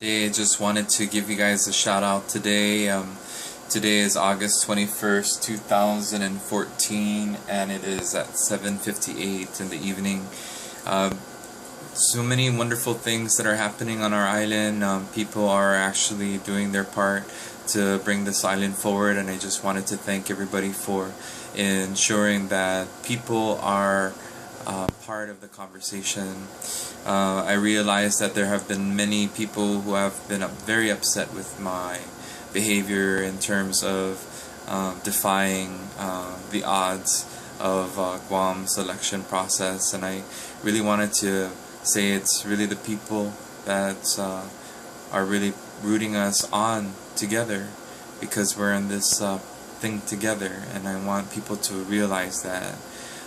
Hey, just wanted to give you guys a shout out today. Today is August 21st, 2014, and it is at 7:58 in the evening. So many wonderful things that are happening on our island. People are actually doing their part to bring this island forward, and I just wanted to thank everybody for ensuring that people are part of the conversation. I realize that there have been many people who have been very upset with my behavior in terms of defying the odds of Guam's election process, and I really wanted to say it's really the people that are really rooting us on together, because we're in this thing together, and I want people to realize that.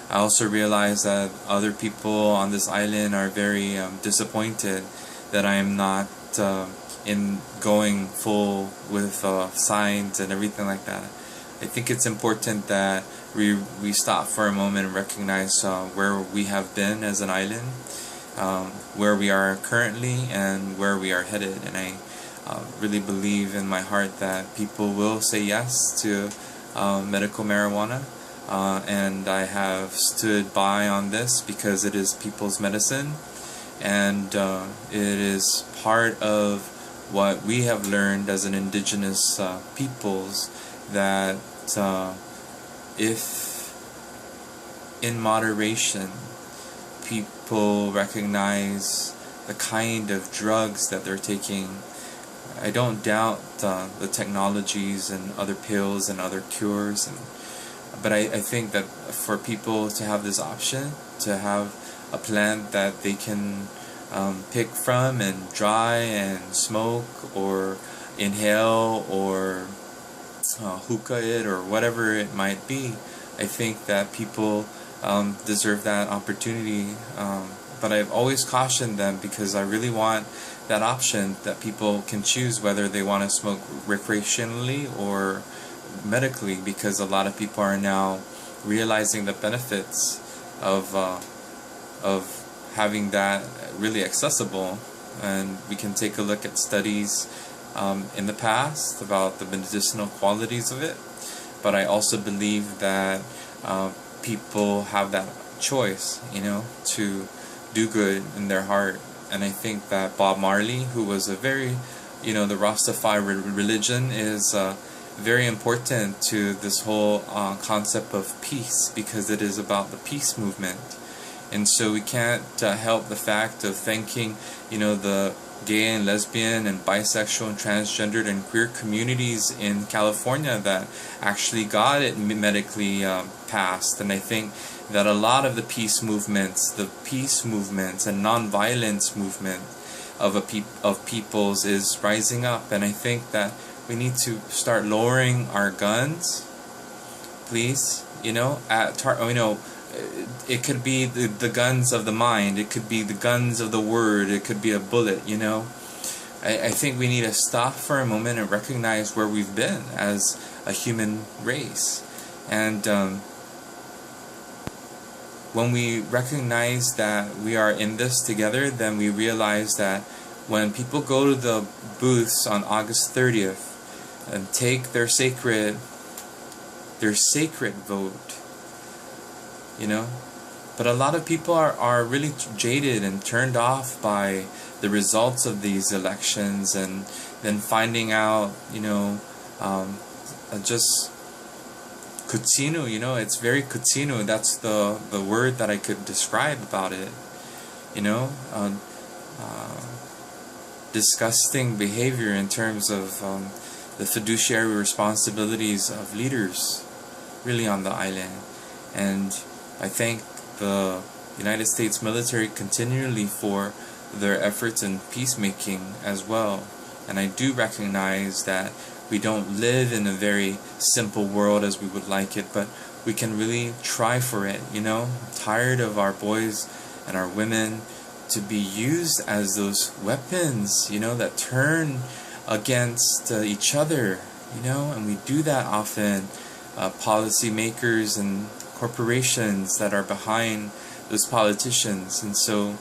I also realize that other people on this island are very disappointed that I am not in going full with signs and everything like that. I think it's important that we stop for a moment and recognize where we have been as an island, where we are currently, and where we are headed. And I really believe in my heart that people will say yes to medical marijuana. And I have stood by on this because it is people's medicine, and it is part of what we have learned as an indigenous peoples, that if in moderation people recognize the kind of drugs that they're taking, I don't doubt the technologies and other pills and other cures, but I think that for people to have this option, to have a plant that they can pick from and dry and smoke or inhale or hookah it or whatever it might be, I think that people deserve that opportunity. But I've always cautioned them, because I really want that option that people can choose whether they want to smoke recreationally or medically, because a lot of people are now realizing the benefits of having that really accessible. And we can take a look at studies in the past about the medicinal qualities of it, but I also believe that people have that choice, to do good in their heart. And I think that Bob Marley, who was a very, the Rastafari religion is very important to this whole concept of peace, because it is about the peace movement. And so we can't help the fact of thanking the gay and lesbian and bisexual and transgendered and queer communities in California that actually got it medically passed. And I think that a lot of the peace movements and nonviolence movement of peoples is rising up. And I think that we need to start lowering our guns, please. It could be the guns of the mind, it could be the guns of the word, it could be a bullet. I think we need to stop for a moment and recognize where we've been as a human race. And when we recognize that we are in this together, then we realize that when people go to the booths on August 30th and take their sacred vote, but a lot of people are really jaded and turned off by the results of these elections, and then finding out, just kutsino, it's very kutsino. That's the word that I could describe about it, disgusting behavior in terms of the fiduciary responsibilities of leaders really on the island. And I thank the United States military continually for their efforts in peacemaking as well. And I do recognize that we don't live in a very simple world as we would like it, but we can really try for it. I'm tired of our boys and our women to be used as those weapons, that turn against each other, and we do that often. Policymakers and corporations that are behind those politicians. And so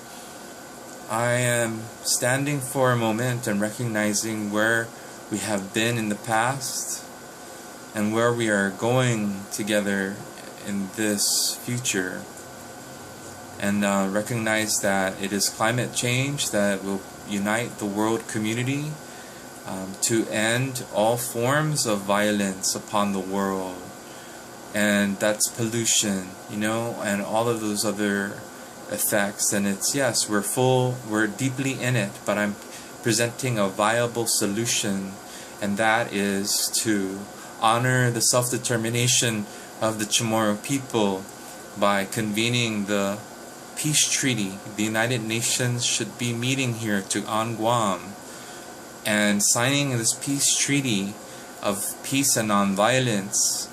I am standing for a moment and recognizing where we have been in the past and where we are going together in this future, and recognize that it is climate change that will unite the world community to end all forms of violence upon the world, and that's pollution, and all of those other effects. And it's, yes, we're deeply in it, but I'm presenting a viable solution, and that is to honor the self-determination of the Chamorro people by convening the peace treaty. The United Nations should be meeting here on Guam and signing this peace treaty of peace and nonviolence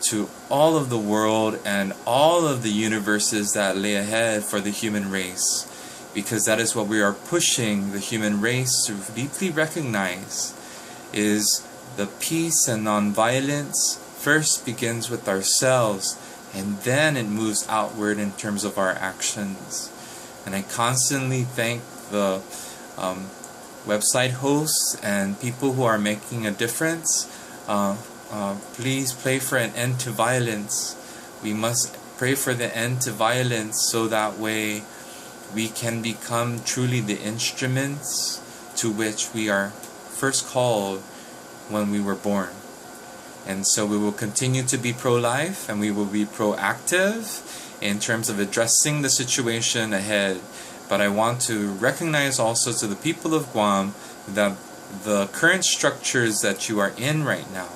to all of the world and all of the universes that lay ahead for the human race, because that is what we are pushing the human race to deeply recognize, is the peace and nonviolence first begins with ourselves, and then it moves outward in terms of our actions. And I constantly thank the website hosts and people who are making a difference. Please pray for an end to violence. We must pray for the end to violence, so that way we can become truly the instruments to which we are first called when we were born. And so we will continue to be pro-life, and we will be proactive in terms of addressing the situation ahead. But I want to recognize also to the people of Guam that the current structures that you are in right now,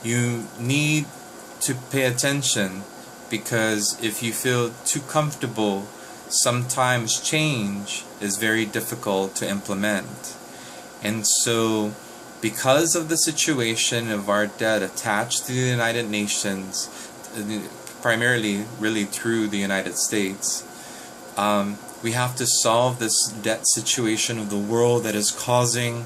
you need to pay attention, because if you feel too comfortable, sometimes change is very difficult to implement. And so, because of the situation of our debt attached to the United Nations, primarily really through the United States, we have to solve this debt situation of the world that is causing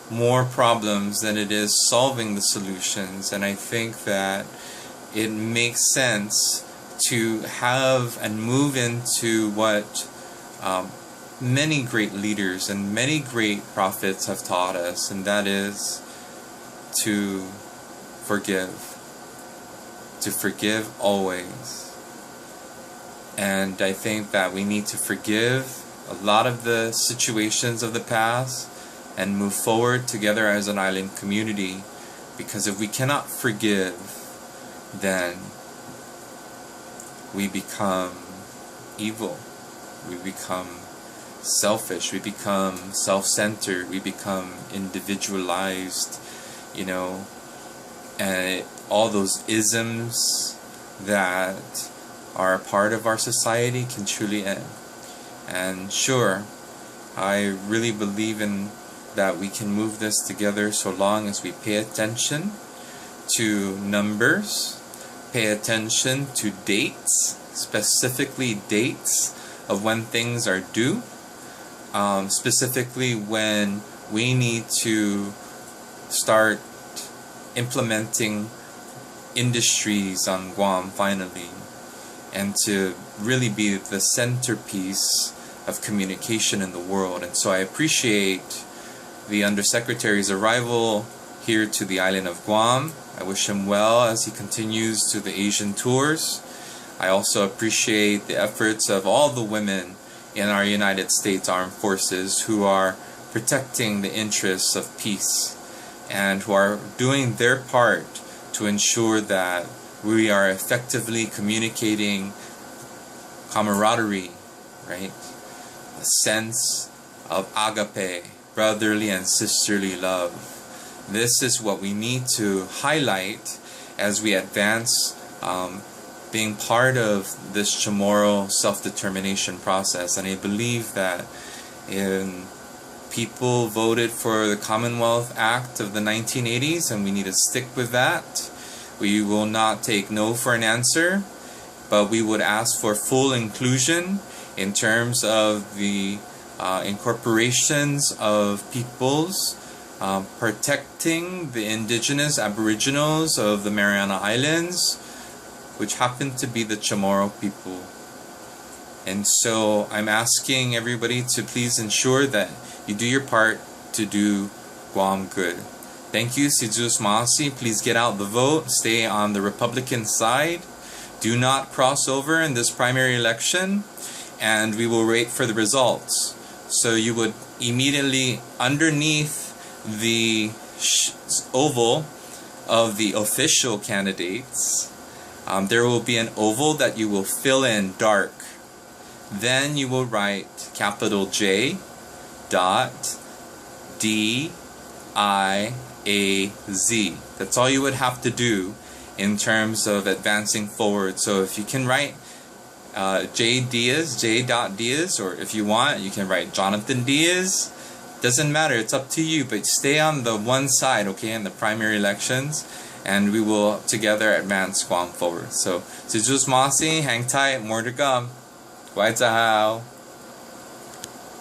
more problems than it is solving the solutions. And I think that it makes sense to have and move into what many great leaders and many great prophets have taught us, and that is to forgive. To forgive always. And I think that we need to forgive a lot of the situations of the past and move forward together as an island community, because if we cannot forgive, then we become evil, we become selfish, we become self-centered, we become individualized, and all those isms that are a part of our society can truly end. And sure, I really believe in that we can move this together so long as we pay attention to numbers, pay attention to dates, specifically dates of when things are due, specifically when we need to start implementing industries on Guam finally, and to really be the centerpiece of communication in the world. And so I appreciate the Undersecretary's arrival here to the island of Guam. I wish him well as he continues to the Asian tours. I also appreciate the efforts of all the women in our United States Armed Forces who are protecting the interests of peace and who are doing their part to ensure that we are effectively communicating camaraderie, right? A sense of agape, brotherly and sisterly love. This is what we need to highlight as we advance being part of this Chamorro self-determination process. And I believe that people voted for the Commonwealth Act of the 1980s, and we need to stick with that. We will not take no for an answer, but we would ask for full inclusion in terms of the incorporations of peoples, protecting the indigenous aboriginals of the Mariana Islands, which happen to be the Chamorro people. And so I'm asking everybody to please ensure that you do your part to do Guam good. Thank you, si Diyos Mahasi. Please get out the vote. Stay on the Republican side. Do not cross over in this primary election. And we will wait for the results. So you would immediately, underneath the oval of the official candidates, there will be an oval that you will fill in dark. Then you will write capital J dot D I A Z. That's all you would have to do in terms of advancing forward. So if you can write J dot Diaz, or if you want, you can write Jonathan Diaz. Doesn't matter, it's up to you, but stay on the one side, okay, in the primary elections, and we will together advance Guam forward. So, si Diyos Mahasi, hang tight, more to come. Guai Zahao.